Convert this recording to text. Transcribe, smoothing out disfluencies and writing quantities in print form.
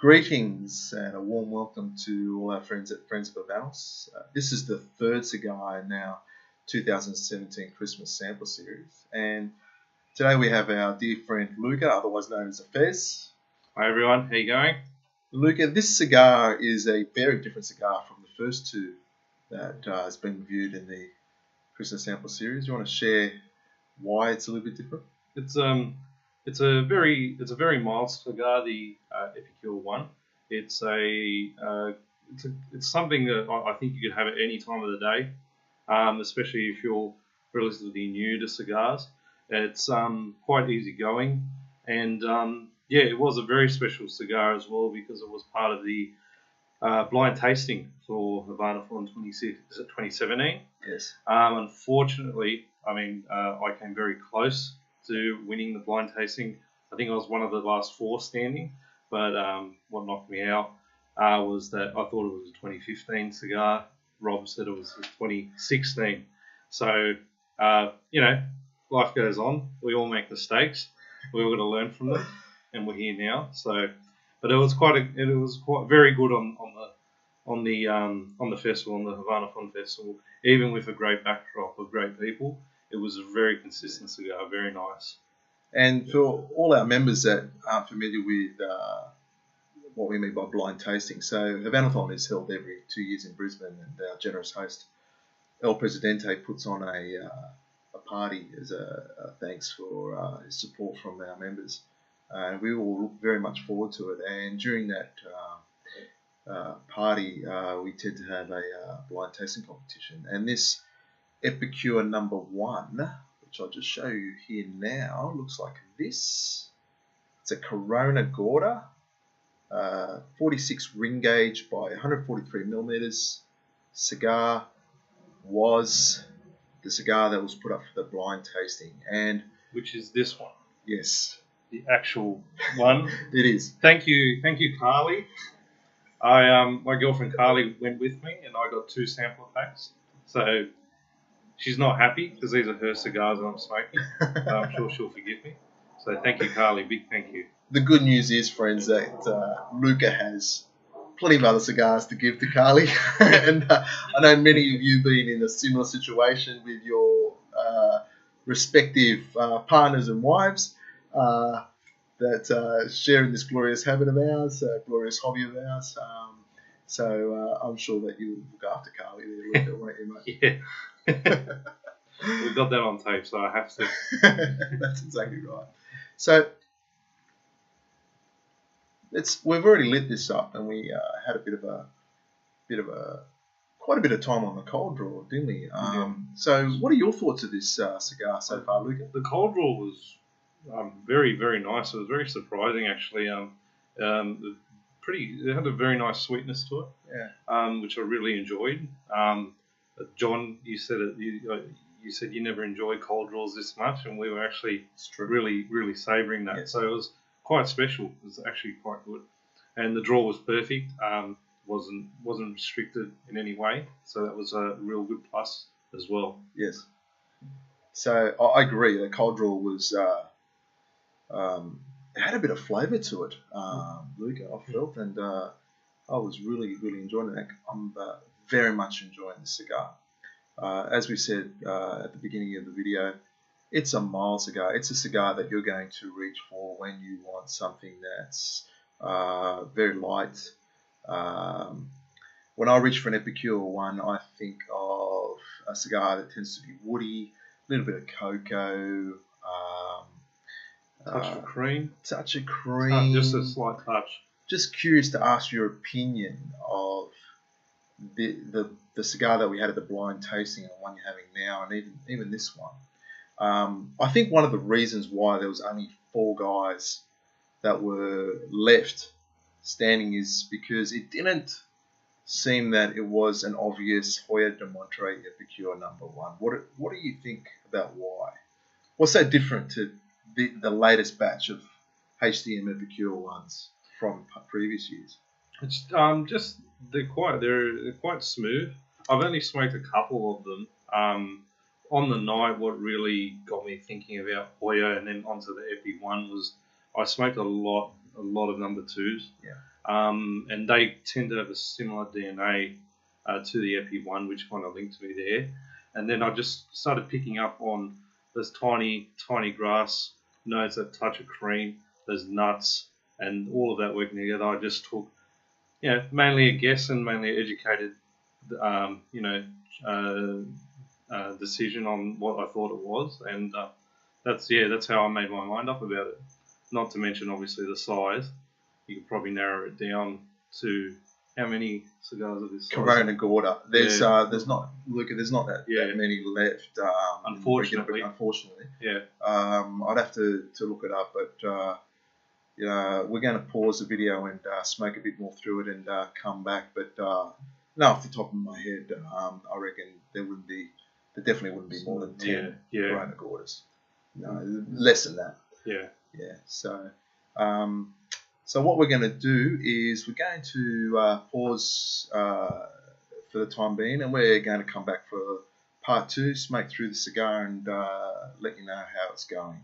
Greetings and a warm welcome to all our friends at Friends of Abanos. This is the third cigar in our 2017 Christmas sample series, and today we have our dear friend Luca, otherwise known as Fez. Hi everyone, how you going? Luca, this cigar is a very different cigar from the first two that has been reviewed in the Christmas sample series. Do you want to share why it's a little bit different? It's a very mild cigar, the Epicure one. It's something that I think you could have at any time of the day, especially if you're relatively new to cigars. It's quite easygoing, and it was a very special cigar as well because it was part of the blind tasting for Havana Fon 2017. Yes. Unfortunately, I came very close to winning the blind tasting. I think I was one of the last four standing, but what knocked me out was that I thought it was a 2015 cigar. Rob said it was a 2016. So, life goes on. We all make mistakes. We're going to learn from them, and we're here now. So, but it was quite very good on the festival, on the Havana Fun Festival, even with a great backdrop of great people. It was a very consistent cigar, very nice. And for all our members that aren't familiar with what we mean by blind tasting, so Havanathon is held every 2 years in Brisbane, and our generous host El Presidente puts on a party as a thanks for his support from our members. We all look very much forward to it, and during that party we tend to have a blind tasting competition, and this Epicure number 1, which I'll just show you here now, looks like this. It's a Corona Gorda, 46 ring gauge by 143 millimeters cigar. Was the cigar that was put up for the blind tasting, and which is this one. Yes, the actual one. It is. Thank you, Carly. My girlfriend Carly went with me, and I got 2 sample packs. So she's not happy because these are her cigars that I'm smoking. I'm sure she'll forgive me. So thank you, Carly. Big thank you. The good news is, friends, that Luca has plenty of other cigars to give to Carly. And I know many of you being in a similar situation with your respective partners and wives that sharing this glorious habit of ours, glorious hobby of ours. So I'm sure that you'll look after Carly there, Luca, won't you, mate? Yeah. We've got that on tape, so I have to. That's exactly right. So we've already lit this up, and we had quite a bit of time on the cold draw, didn't we? So what are your thoughts of this cigar so far, Luca? The cold draw was very, very nice. It was very surprising, actually. It had a very nice sweetness to it, which I really enjoyed. John, you said it. You said you never enjoyed cold draws this much, and we were actually really, really savouring that. Yes. So it was quite special. It was actually quite good, and the draw was perfect. Wasn't restricted in any way, so that was a real good plus as well. Yes. So I agree. The cold draw was it had a bit of flavour to it, Luca. I felt, and I was really, really enjoying it. I'm very much enjoying the cigar. As we said at the beginning of the video, it's a mild cigar. It's a cigar that you're going to reach for when you want something that's very light. When I reach for an Epicure one, I think of a cigar that tends to be woody, a little bit of cocoa, touch of cream. Just a slight touch. Just curious to ask your opinion of the cigar that we had at the blind tasting and the one you're having now, and even this one. I think one of the reasons why there was only 4 guys that were left standing is because it didn't seem that it was an obvious Hoyo de Monterrey Epicure number 1. What do you think about why? What's so different to the latest batch of HDM Epicure ones from previous years? It's just they're quite smooth. I've only smoked a couple of them. On the night, what really got me thinking about Hoyo and then onto the Epi one was I smoked a lot of number 2s. Yeah. and they tend to have a similar DNA to the Epi one, which kind of linked me there. And then I just started picking up on those tiny, tiny grass notes, that touch of cream, those nuts, and all of that working together. I just took, mainly a guess and mainly educated, decision on what I thought it was, and that's how I made my mind up about it. Not to mention, obviously, the size. You could probably narrow it down to how many cigars of this size. Corona Gorda. There's Yeah. there's not there's not that many left. Unfortunately. Unfortunately. Yeah. I'd have to look it up, but we're going to pause the video and smoke a bit more through it and come back. But no, off the top of my head, I reckon there definitely wouldn't be more than 10 Corona Gordas. No, less than that. Yeah. Yeah. So what we're going to do is we're going to pause for the time being, and we're going to come back for part 2, smoke through the cigar, and let you know how it's going.